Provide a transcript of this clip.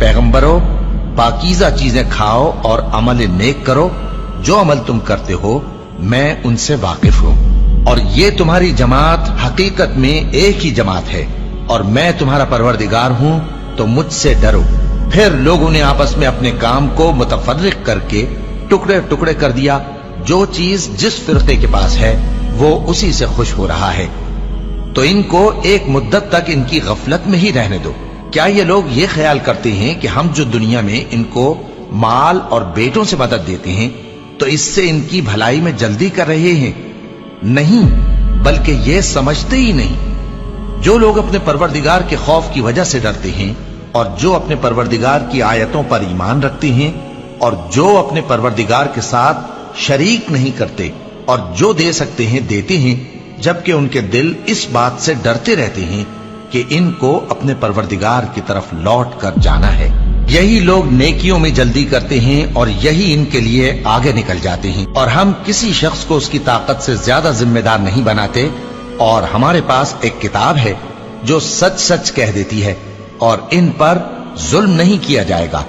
पैगंबरों, पाकीज़ा चीजें खाओ और अमल नेक करो। जो अमल तुम करते हो मैं उनसे वाकिफ हूं। और ये तुम्हारी जमात हकीकत में एक ही जमात है और मैं तुम्हारा परवरदिगार हूं, तो मुझसे डरो। फिर लोगों ने आपस में अपने काम को मुतफर्रिक करके टुकड़े टुकड़े कर दिया। जो चीज जिस फिरके के पास है वो उसी से खुश हो रहा है, तो इनको एक मुद्दत तक इनकी गफलत में ही रहने दो। क्या ये लोग ये ख्याल करते हैं कि हम जो दुनिया में इनको माल और बेटों से मदद देते हैं तो इससे इनकी भलाई में जल्दी कर रहे हैं? नहीं, बल्कि ये समझते ही नहीं। जो लोग अपने परवरदिगार के खौफ की वजह से डरते हैं और जो अपने परवरदिगार की आयतों पर ईमान रखते हैं और जो अपने परवरदिगार के साथ शरीक नहीं करते और जो दे सकते हैं देते हैं, जबकि उनके दिल इस बात से डरते रहते हैं कि इनको अपने परवरदिगार की तरफ लौट कर जाना है। यही लोग नेकियों में जल्दी करते हैं और यही इनके लिए आगे निकल जाते हैं। और हम किसी शख्स को उसकी ताकत से ज्यादा जिम्मेदार नहीं बनाते। और हमारे पास एक किताब है जो सच सच कह देती है और इन पर जुल्म नहीं किया जाएगा।